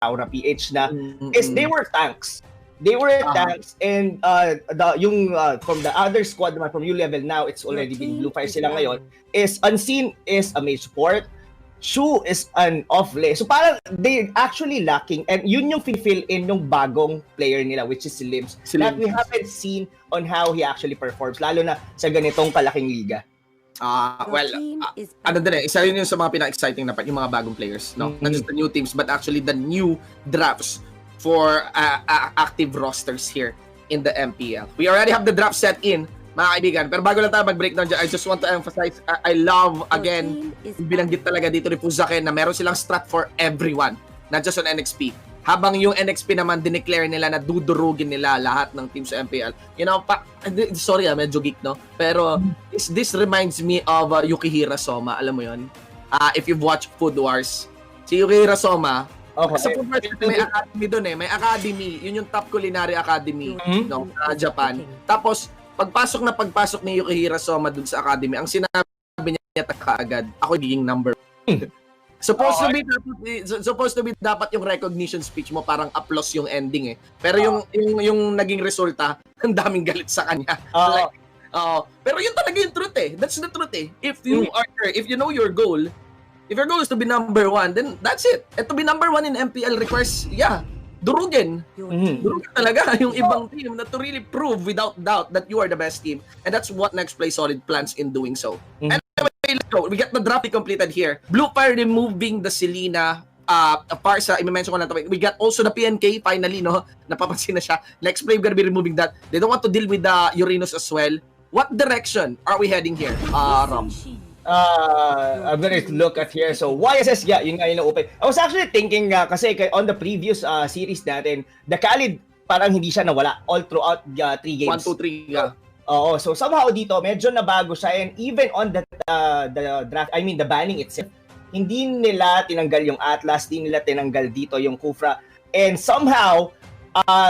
Aura PH na is they were tanks. They were tanks, and from the other squad naman from U-level now, it's already been Blue Fire sila ngayon, is Unseen is a mage support, Shu is an off-lane. So parang they actually lacking, and yun yung fill in yung bagong player nila, which is Limbs, that we haven't seen on how he actually performs, lalo na sa ganitong kalaking liga. Ano din isa yun yung sa mga pinaka-exciting na part, yung mga bagong players, no? Not just the new teams, but actually the new drafts for active rosters here in the MPL. We already have the draft set in, mga kaibigan. Pero bago lang tayo mag-breakdown dyan, I just want to emphasize, I love, again, binanggit talaga dito ni Puzake na meron silang strat for everyone, not just on NXP. Habang yung NXP naman, dineclare nila na dudurugin nila lahat ng team sa MPL. You know, sorry medyo geek, no? Pero this reminds me of Yukihira Soma, alam mo yun? If you've watched Food Wars, si Yukihira Soma, sa Food Wars, may academy doon eh. May academy. Yun yung top culinary academy no, sa Japan. Tapos, pagpasok ni Yukihira Soma doon sa academy, ang sinabi niya kaagad, ako giging number 1. Supposed to be dapat yung recognition speech mo parang applause yung ending eh. Pero yung naging resulta, ang daming galit sa kanya. Pero yun talaga yung truth eh. That's the truth eh. If you know your goal, if your goal is to be number 1, then that's it. And to be number 1 in MPL requires, durugin. Durugin talaga yung ibang team na to really prove without doubt that you are the best team. And that's what NXPSOLID plans in doing so. Anyway, let's go. We get the draft completed here. Blue Fire removing the Selena. Parsa, i-mention ko na ito. We got also the PNK finally, no? Napapansin na siya. Next play, we're gonna be removing that. They don't want to deal with the Uranus as well. What direction are we heading here, Rom? I'm gonna look at here. So YSS, yun nga yung open. I was actually thinking kasi on the previous series natin, the Khalid parang hindi siya nawala all throughout 3 games. 1, 2, 3, so somehow dito medyo nabago siya, and even on the draft, I mean the banning itself, hindi nila tinanggal yung Atlas, hindi nila tinanggal dito yung Kufra, and somehow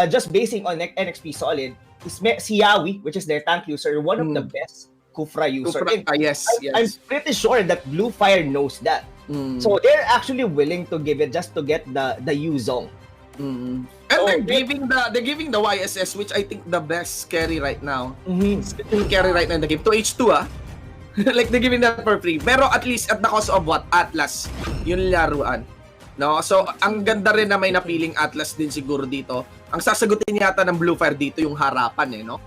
just basing on NXPSOLID, si Yawi, which is their tank user, one of the best Kufra user. Yes. I'm pretty sure that Blue Fire knows that. So they're actually willing to give it just to get the Yuzong. And they're giving the YSS, which I think the best carry right now. Carry right now in the game to H2 like they're giving that for free. Pero at least at the cost of what? Atlas. Yung laruan. No? So ang ganda rin na may napiling Atlas din siguro dito. Ang sasagutin yata ng Blue Fire dito yung harapan no?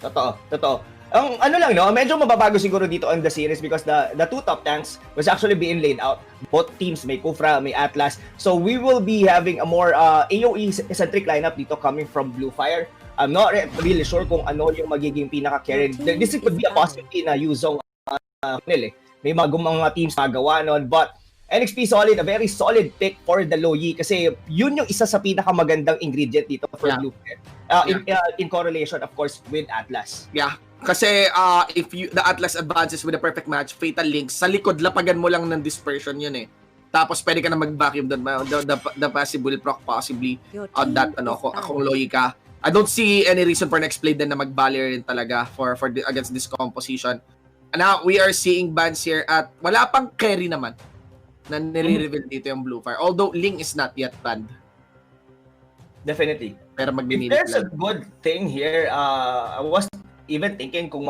Totoo. Ang ano lang medyo mababago siguro dito on the series because the two top tanks was actually being laid out. Both teams, may Kufra, may Atlas. So we will be having a more AoE-centric lineup dito coming from Blue Fire. I'm not really sure kung ano yung magiging pinaka-carry. This could be a possibility na Yuzong may mga teams magawa nun. But NXPSOLID, a very solid pick for the Loyi kasi yun yung isa sa pinakamagandang ingredient dito for Blue Fire. In correlation, of course, with Atlas. Kasi if the Atlas advances with a perfect match, Fatal Links, sa likod, lapagan mo lang ng dispersion yun Tapos pwede ka na mag-vacuum doon, the possible proc possibly on that, kung Loyi ka. I don't see any reason for next play din na mag-barrier rin talaga against this composition. And now, we are seeing bans here at wala pang carry naman na nire-reveal dito yung Blue Fire. Although, Ling is not yet banned. Definitely. Pero there's a good thing here, I was even thinking kung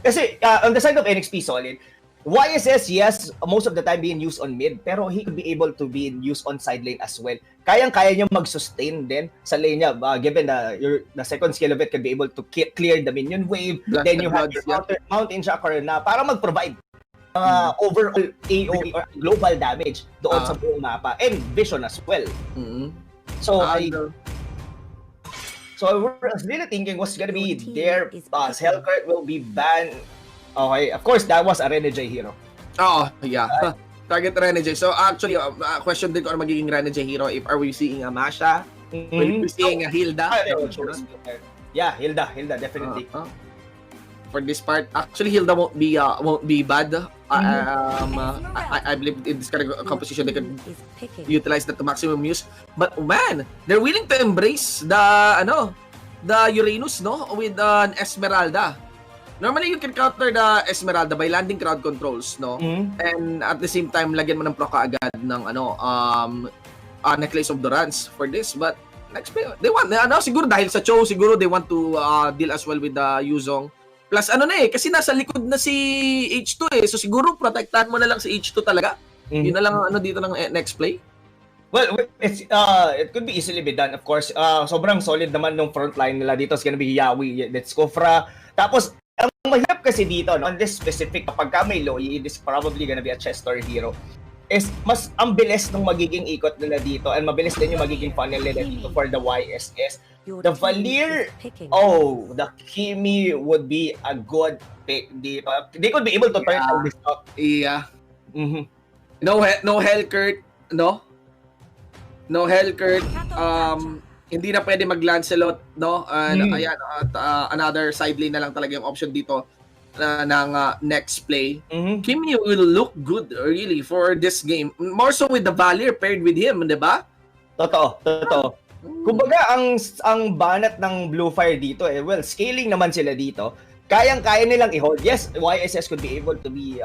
kasi on the side of NXPSOLID, YSS, yes, most of the time being used on mid, pero he could be able to be used on side lane as well. Kayang-kaya niya mag-sustain din sa lane niya, given the second skill of it could be able to clear the minion wave, then you have your mountain chakra na para mag-provide overall AoE or global damage doon sa buong mapa, and vision as well. So I was really thinking what's gonna be their Hellcurt will be banned. Okay, of course that was a Renegade hero. Target Renegade. So actually, question din ko ano magiging Renegade hero. If are we seeing a Masha? Will we seeing a Hilda? Hilda definitely. For this part, actually Hilda won't be bad. I believe in this kind of composition they can utilize that to maximum use. But man, they're willing to embrace the Uranus with an Esmeralda. Normally you can counter the Esmeralda by landing crowd controls, and at the same time lagyan mo ng proc agad ng Necklace of Durance for this, but next play, they want, siguro dahil sa Cho, siguro they want to deal as well with the Yuzong. Plus kasi nasa likod na si H2 so siguro protektahan mo na lang si H2 talaga. Yun na lang dito ng next play. Well, it could be easily be done, of course. Sobrang solid naman nung front line nila dito. It's gonna be Yawi, that's Kofra. Tapos, ang mahirap kasi dito, no, on this specific, kapag ka may Loi, it is probably gonna be a Chester hero. Is mas ang bilis ng magiging ikot nila dito and mabilis din yung magiging funnel nila dito for the YSS. The Valir, the Kimi would be a good pick dito. They could be able to turn all this out. Yeah. No Hellcurt, no? No Hellcurt. Hindi na pwede mag-Lancelot, no? And ayan, another side lane na lang talaga yung option dito ng next play. Kimi will look good really for this game. More so with the Valir paired with him, di ba? Totoo. Kumbaga, ang banat ng Bluefire dito well, scaling naman sila dito. Kayang-kaya nilang i-hold. Yes, YSS could be able to be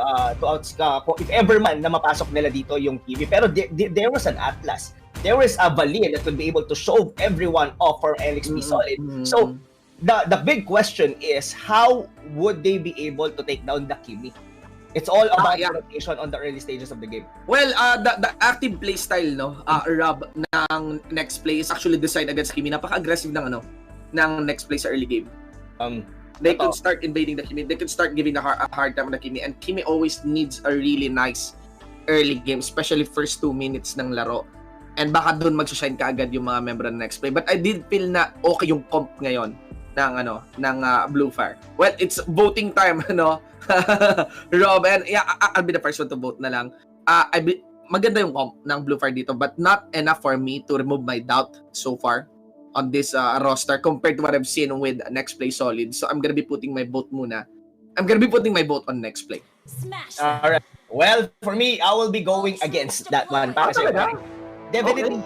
if ever man na mapasok nila dito yung Kimi. Pero there was an Atlas. There was a Valir that could be able to show everyone off for NXP Solid. So, the big question is, how would they be able to take down the Kimi? It's all about rotation on the early stages of the game. Well, the active play style, no, Rob, ng next play is actually designed against Kimi. Napaka-aggressive ng next play sa early game. They could start invading the Kimi. They could start giving a hard time on the Kimi. And Kimi always needs a really nice early game, especially first 2 minutes ng laro. And baka doon mag-shine kaagad yung mga member ng next play. But I did feel na okay yung comp ngayon ng Bluefire. Well, it's voting time, Rob, and I'll be the first one to vote na lang. Maganda yung comp ng Bluefire dito, but not enough for me to remove my doubt so far on this roster compared to what I've seen with Next Play Solid. So I'm gonna be putting my vote muna. I'm gonna be putting my vote on Next Play. Alright. Well, for me, I will be going against that one. Definitely.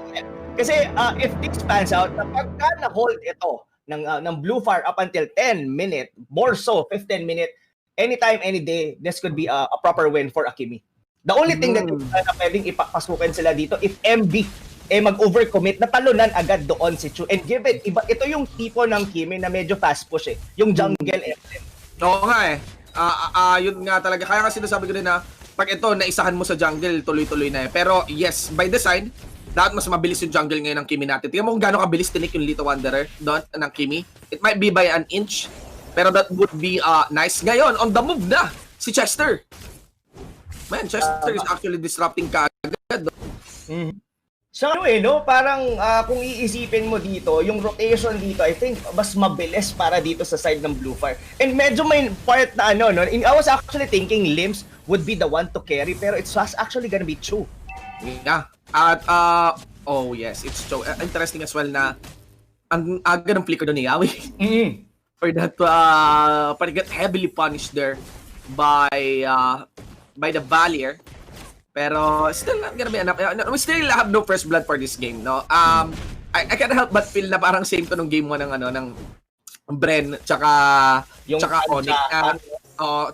Kasi if this pans out, kapag na-hold ito ng Bluefire up until 10 minute, more so 15 minute, anytime, any day, this could be a proper win for Akimi. The only thing that pwedeng ipapasukin sila dito, if MB mag-overcommit, natalunan agad doon si Chu. And give it, ito yung tipo ng Kimi na medyo fast push yung jungle emblem. Oo nga yun nga talaga. Kaya kasi sinasabi ko rin na pag ito, naisahan mo sa jungle, tuloy-tuloy na Pero yes, by design, dapat mas mabilis yung jungle ngayon ng Kimi natin. Tingnan mo kung gaano kabilis tinik yung Little Wanderer doon ng Kimi. It might be by an inch, pero that would be nice. Ngayon, on the move na, si Chester. Man, Chester is actually disrupting kaagad. So parang kung iisipin mo dito, yung rotation dito, I think mas mabilis para dito sa side ng Bluefire. And medyo may part na I was actually thinking Limbs would be the one to carry, pero it's actually gonna be Chu. Yeah. At oh yes, it's so interesting as well na ang aga ng flicker doon ni Yawi. For that parang get heavily punished there by the Valir. Pero still not gonna be enough. We still have no first blood for this game, no. I can't help but feel na parang same to nung game 1 ng Bren tsaka Onyx.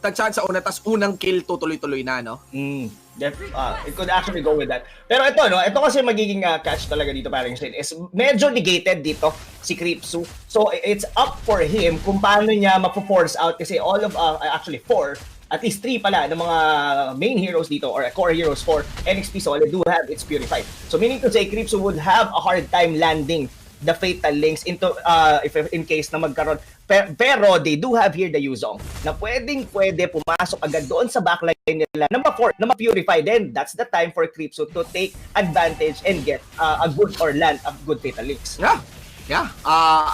Tag-chance sa una, tas unang kill tuloy-tuloy na, no? It could actually go with that. Pero ito kasi magiging catch talaga dito parang Shane is medyo negated dito si Creepsu. So it's up for him kung paano niya ma-force out kasi all of actually 4, at least 3 pala ng mga main heroes dito or core heroes for NXP Solid do have its Purified. So meaning to say Creepsu would have a hard time landing the Fatal Links into if in case na magkaroon. Pero they do have here the Yuzong na pwede pumasok agad doon sa backline nila na ma-purify. Then that's the time for Creepsu to take advantage and get a good or land a good Fatal Links. Yeah.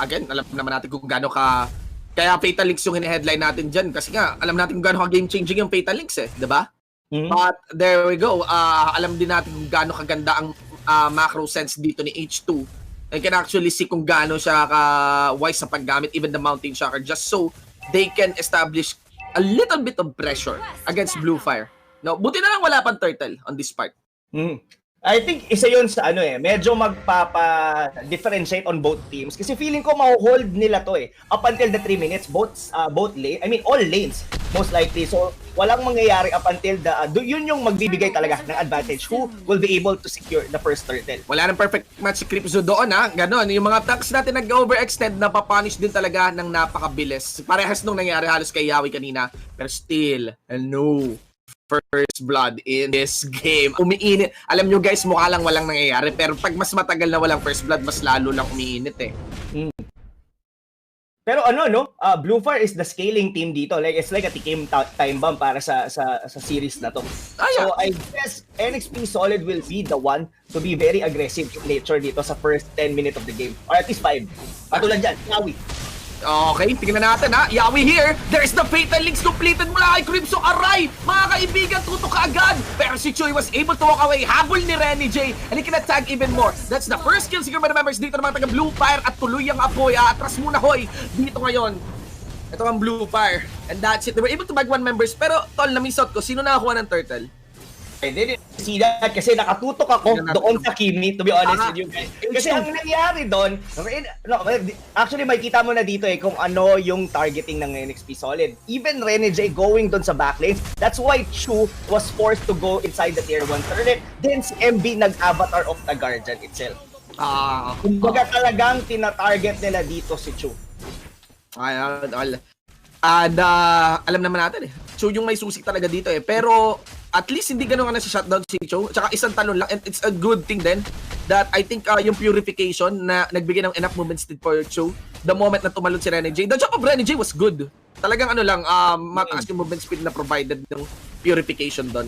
Again, alam naman natin kung gaano kaya Fatal Links yung headline natin dyan kasi nga alam natin kung gaano game changing yung Fatal Links di ba? But there we go. Alam din natin kung gaano kaganda ang macro sense dito ni H2. I can actually see kung gaano siya wise sa paggamit, even the Mountain Shocker, just so they can establish a little bit of pressure against Bluefire. No, buti na lang wala pang turtle on this part. I think isa yun sa medyo magpapa-differentiate on both teams kasi feeling ko ma-hold nila to up until the 3 minutes, both lane, I mean all lanes most likely. So, walang mangyayari up until yun yung magbibigay talaga ng advantage. Who will be able to secure the first turtle? Wala nang perfect match si Cripzo doon, ha? Ganon. Yung mga tanks natin nag-overextend, napapunish din talaga ng napakabilis. Parehas nung nangyari halos kay Yawi kanina. Pero still, no first blood in this game. Umiinit. Alam nyo guys, mukha lang walang nangyayari. Pero pag mas matagal na walang first blood, mas lalo lang umiinit eh. Pero Bluefire is the scaling team dito. Like, it's like a time bomb para sa series na to. So, I guess NXPSOLID will be the one to be very aggressive in nature dito sa first 10 minutes of the game. Or at least 5. Patulad dyan, Yawi. Okay, tingnan natin ha. Yawi here. There's the Fatal Links completed mula kay Cripzo. Aray! Mga kaibigan, tutok agad. Pero si Choi was able to walk away. Habol ni Renny J. And he can attack even more. That's the first kill siguro by the members dito ng mga taga Bluefire. At tuloy ang apoy. Atras muna hoy. Dito ngayon. Ito ang Bluefire. And that's it. They were able to bag 1 members. Pero tol, na-miss out ko. Sino nakakuha ng turtle? I didn't see that kasi nakatutok ako doon sa Kimi, to be honest with you guys. Kasi ang nangyari doon, actually makikita mo na dito kung ano yung targeting ng NXPSOLID. Even Renny J going doon sa backlane, that's why Chu was forced to go inside the tier 1 turret. Then si MB nag-avatar of the Guardian itself. Kumbaga talagang tina-target nila dito si Chu. And alam naman natin Chu yung may susik talaga dito pero at least hindi ganun ka na si shutdown si Chu. Tsaka isang talon lang. And it's a good thing then that I think yung purification na nagbigay ng enough movement speed for Chu. The moment na tumalon si Renny J. The job of Renny J was good. Talagang mataas yung movement speed na provided ng purification doon.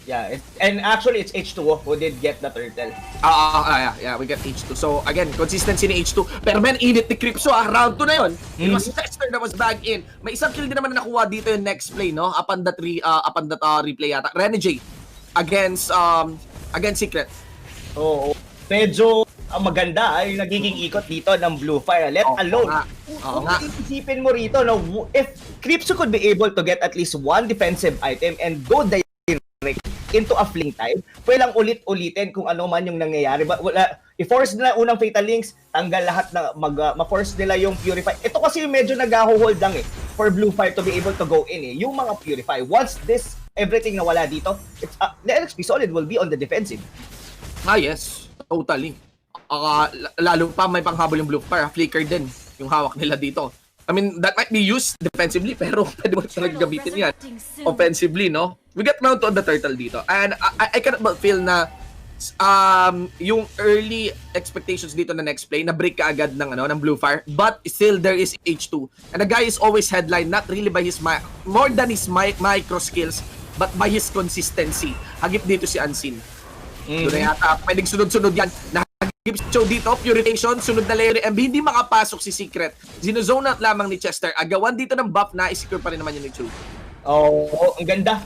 Yeah, and actually it's H2 who did get the turtle. Yeah, we got H2. So again, consistency ni H2. Pero man, init ni Cripzo round 2 na yun. It was Chester that was back in. May isang kill din naman na nakuha dito yung next play, no? Upon that replay yata. Renny J against Secret. Medyo maganda yung nagiging ikot dito ng Bluefire. Let alone. Kung isipin mo rito, no, if Cripzo could be able to get at least 1 defensive item and go into a fling time, pwedeng ulit-ulitin kung ano man yung nangyayari. But i-force nila unang Fatal Links, tanggal lahat na ma-force nila yung Purify. Ito kasi medyo nag-hold lang for Bluefire to be able to go in yung mga Purify. Once everything nawala dito, the NXPSOLID will be on the defensive. Yes, totally. Lalo pa may panghabol yung Bluefire, flicker din yung hawak nila dito. I mean, that might be used defensively, pero pwede mo talaga gamitin yan offensively, no? We get round to on the turtle dito. And I cannot but feel na yung early expectations dito na next play, na-break ka agad ng Bluefire. But still, there is H2. And the guy is always headline, not really by his more than his micro skills, but by his consistency. Hagip dito si Unseen. Doon na yata, pwedeng sunod-sunod yan. Show dito, Purification, sunod na layer MB, hindi makapasok si Secret. Zinozone out lamang ni Chester. Agawan dito ng buff na, isecure pa rin naman yun ni Chu. Ang ganda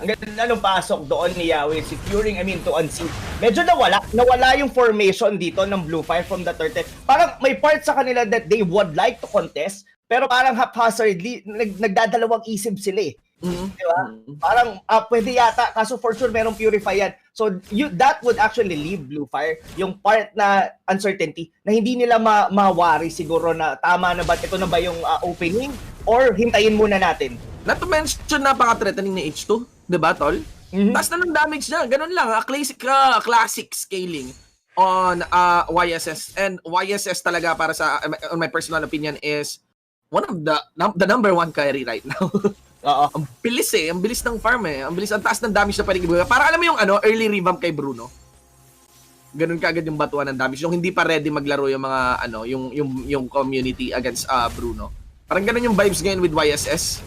nung pasok doon ni Yawi, securing, to Unseen. Medyo nawala yung formation dito ng Bluefire from the turtle. Parang may part sa kanila that they would like to contest, pero parang haphazardly, nagdadalawang isip sila Diba? Parang pwede yata, kaso for sure merong Purify yan. So that would actually leave Bluefire yung part na uncertainty na hindi nila mawari siguro na tama na ba, ito na ba yung opening or hintayin muna natin. Not to mention napaka-threatening ni H2, diba tol? Taas na ng damage niya, ganun lang, classic scaling on YSS. And YSS talaga para sa, on my personal opinion, is one of the number 1 carry right now. Ang bilis ang bilis ng farm ang bilis, ang taas ng damage na pwedeng ibigay. Para alam mo yung early revamp kay Bruno. Ganun kaagad yung batuan ng damage. Yung hindi pa ready maglaro yung mga yung community against Bruno. Parang ganun yung vibes ngayon with YSS.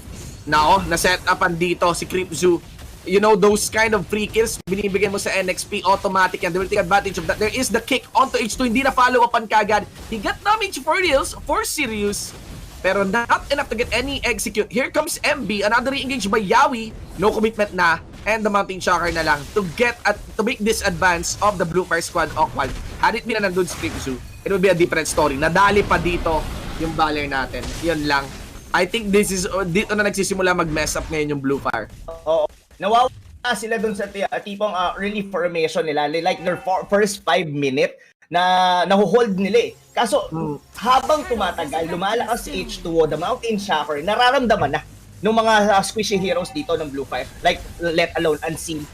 Now, na-set upan dito si Cripzo. You know, those kind of free kills binibigyan mo sa NXP, automatic yan. They will take advantage of that. There is the kick onto H2. Hindi na follow upan kagad. He got damage for reals, for serious. Pero not enough to get any execute. Here comes MB, another re-engage by Yawi. No commitment na. And the Mountain Shocker na lang to make this advance of the Bluefire squad awkward. Had it been na nandun si Cripzo, it would be a different story. Nadali pa dito yung baller natin. Yun lang. I think dito na nagsisimula mag-mess up ngayon yung Bluefire. Nawawala sila dun sa tipong early formation nila. Like their first 5 minutes na nahuhold nila Kaso habang tumatagal, lumalakas si H2O, the Mountain Shocker, nararamdaman na ng mga squishy heroes dito ng Blue Fire. Like, let alone Unseen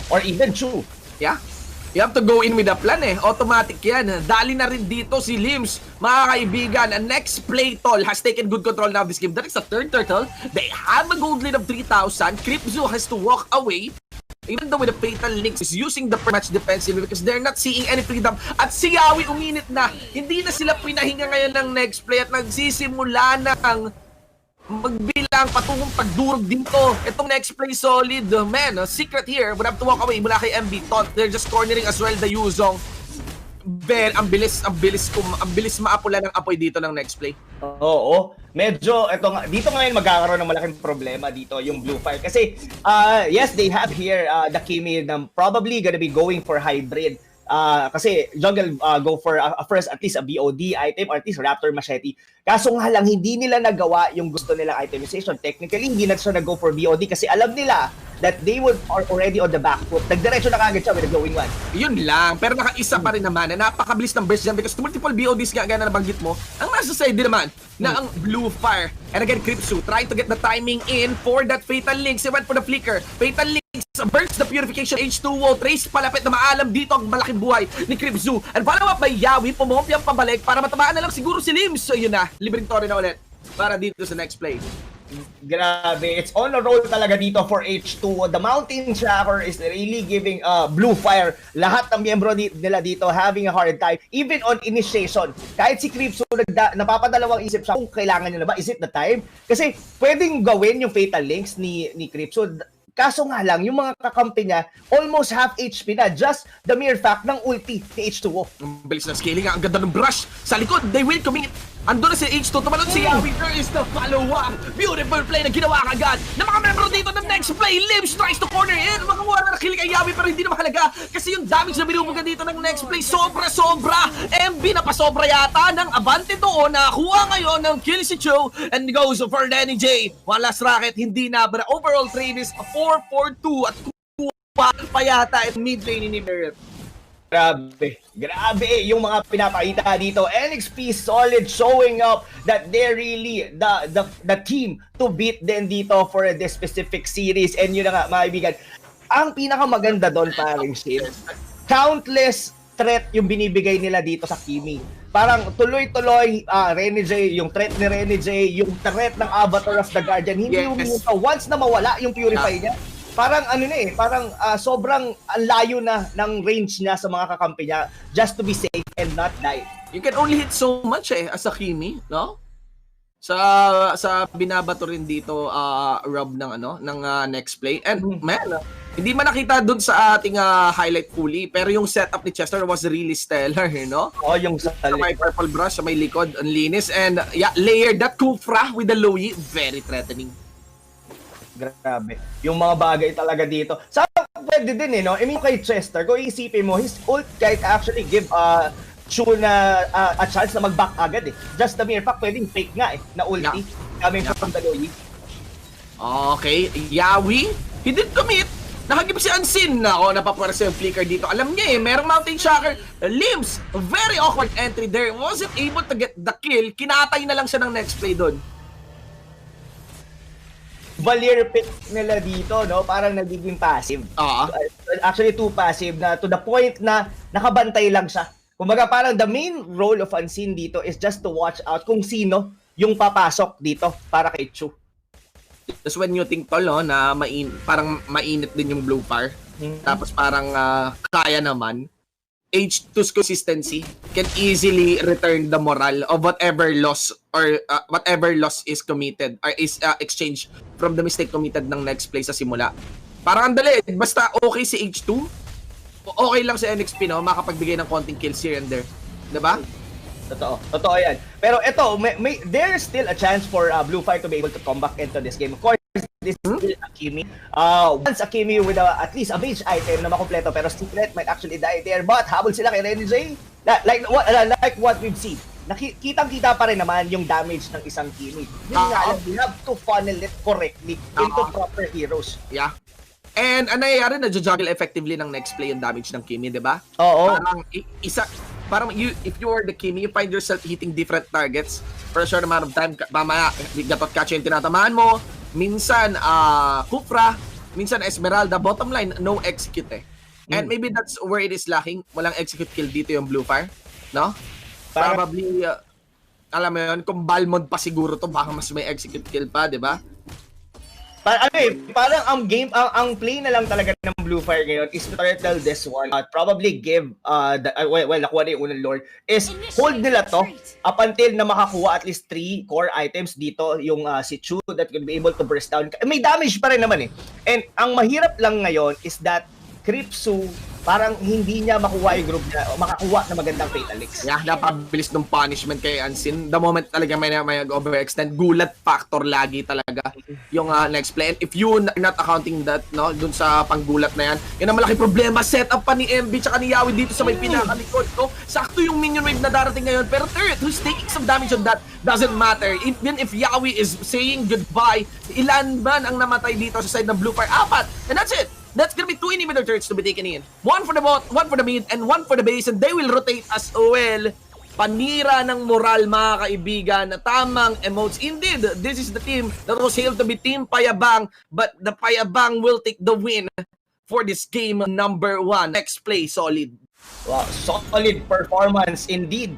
or even Chu. Yeah. You have to go in with a plan eh. Automatic yan. Dali na rin dito si Lims. Mga kaibigan, next play tol has taken good control now of this game. That is the third turtle. They have a gold lead of 3,000. Cryptzo has to walk away. Even though with the Fatal Links is using the match defensively because they're not seeing any freedom. At si Yawi uminit na. Hindi na sila pinahinga ngayon ng next play at nagsisimula ng magbilang patungong pagdurog dito. Itong next play solid. Man, secret here would have to walk away mula kay MB Tot. They're just cornering as well the Yuzong. Ben, ang bilis maapula ng apoy dito ng next play. Oo. Medyo, dito ngayon magkakaroon ng malaking problema dito yung Blue Fire. Kasi, yes, they have here the Kimi na probably gonna be going for hybrid. Kasi jungle go for first at least a BOD item or at least Raptor Machete. Kaso nga lang, hindi nila nagawa yung gusto nilang itemization. Technically, hindi na siya nag-go for BOD kasi alam nila that they would are already on the back foot. Nagdiretso na kagad siya with the going one. Yun lang. Pero nakaisa pa rin naman na napakabilis ng burst dyan because multiple BODs nga na nabanggit mo. Ang nasa side din naman na ang Blue Fire. And again, Cryptzo trying to get the timing in for that Fatal Links. He went for the flicker. Fatal Links burns the purification H2O. Trace palapit na maalam dito ang malaking buhay ni Cryptzo. And follow up by Yawi. Pumompiang pabalik para matamaan na lang siguro si Lims. So yun na. Libreng Torre na ulit para dito sa next play. Grabe, it's on a roll talaga dito for H2. The Mountain Tracker is really giving Blue Fire. Lahat ng miyembro nila dito having a hard time. Even on initiation, kahit si Cryptzo napapadalawang isip siya kung kailangan niya na ba, is it the time? Kasi pwedeng gawin yung Fatal Links ni Cryptzo. Kaso nga lang, yung mga kakampi niya, almost half HP na. Just the mere fact ng ulti ni H2O. Ang bilis na scaling, ang ganda ng brush. Sa likod, they will commit. Ando na si H2, tumalon si Yawi. There is the follow-up. Beautiful play na ginawa kagad ng mga membro dito ng next play. Lims tries to corner in. Makakuha na kill kay Yawi pero hindi na mahalaga. Kasi yung damage na binubugan dito ng next play, sobra-sobra. MB na pasobra yata ng Abante doon. Nakakuha ngayon ng kill si Cho and goes for Danny J. One last racket, hindi na. But overall trade is 4-4-2 at kuha pa yata at mid-lane ni Barrett. Grabe yung mga pinapakita dito. NXP Solid showing up that they're really the team to beat din dito for this specific series. And yun na nga, mga kaibigan, ang pinakamaganda doon paring shit, countless threat yung binibigay nila dito sa Kimi. Parang tuloy-tuloy, Renegade, yung threat ni Renegade, yung threat ng Avatar of the Guardian, hindi yung once na mawala yung Purify niya. Parang parang sobrang layo na ng range niya sa mga kakampi niya just to be safe and not die. You can only hit so much as a Kimi, no? Sa binabato rin dito Rob ng next play. And man, hindi man nakita dun sa ating highlight fully, pero yung setup ni Chester was really stellar, no? Oh, yung sa may purple brush sa may likod, ang linis, and yeah, layered that Kufra with the Loyi, very threatening. Grabe. Yung mga bagay talaga dito. Sa pwede din no? I mean kay Chester, kung iisipin mo, his ult kahit actually give Chu na a chance na mag-back agad Just the mere fact, pwedeng fake nga na ulti. Coming from the Loyi. Okay, Yawi, he did commit. Nakagip si Unseen na napapwersa yung flicker dito. Alam niya merong Mountain Shocker. Limbs, very awkward entry there. Wasn't able to get the kill. Kinatay na lang siya ng next play doon. Valier pick nila dito, no? Parang nagiging passive. Actually, too passive na to the point na nakabantay lang siya. Kumbaga, parang the main role of Unseen dito is just to watch out kung sino yung papasok dito para kay Chu. That's when you think, tol, na parang mainit din yung Blue Fire. Tapos parang kaya naman. H2's consistency can easily return the moral of whatever loss or whatever loss is committed or is exchanged from the mistake committed ng next play sa simula. Parang andali, basta okay si H2, okay lang si NXP, no? Makapagbigay ng konting kills here and there. Diba? Totoo yan. Pero ito, there's still a chance for Blue Fire to be able to come back into this game. Of course, this is still Akimi. Once Akimi with at least a mage item na makompleto, pero Secret might actually die there. But habol sila kay Renegade. Like what we've seen. Kitang-kita pa rin naman yung damage ng isang Kimi. Yun nga lang, we have to funnel it correctly into proper heroes. Yeah. And ano nangyayari, na-juggle effectively ng next play yung damage ng Kimi, di ba? Oo. Parang if you are the Kimi, you find yourself hitting different targets for a short amount of time. Mamaya, gatot catch yung tinatamaan mo, minsan Kufra, minsan Esmeralda. Bottom line, no execute eh. And maybe that's where it is lacking. Walang execute kill dito yung Bluefire, no? Probably, alam mo yun, kung Balmond pa siguro to, baka mas may execute kill pa, di ba? Parang ang game, ang play na lang talaga ng Bluefire ngayon is to turtle this one. Probably give, nakuha na yung unang lord, is hold nila to up until na makakuha at least 3 core items dito, yung si Chu that can be able to burst down. May damage pa rin naman eh. And ang mahirap lang ngayon is that Kripsu, parang hindi niya makuha yung group niya, o makakuha na magandang Fatalix. Yeah, napabilis ng punishment kay Unseen. The moment talaga may overextend, gulat factor lagi talaga yung next play. And if you not accounting that, no, dun sa panggulat na yan ang malaki problema. Setup pa ni MB tsaka ni Yawi dito sa may pinakalikod. No? Sakto yung minion wave na darating ngayon. Pero third, who's taking some damage on that, doesn't matter. Even if Yawi is saying goodbye, ilan man ang namatay dito sa side ng Bluefire? 4. And that's it. That's gonna be 2 inhibitor turrets to be taken in. 1 for the bot, 1 for the mid, and 1 for the base, and they will rotate as well. Panira ng moral, mga kaibigan. Tamang emotes. Indeed, this is the team that was hailed to be Team Payabang, but the Payabang will take the win for this game number 1. Next play, solid. Wow, solid performance indeed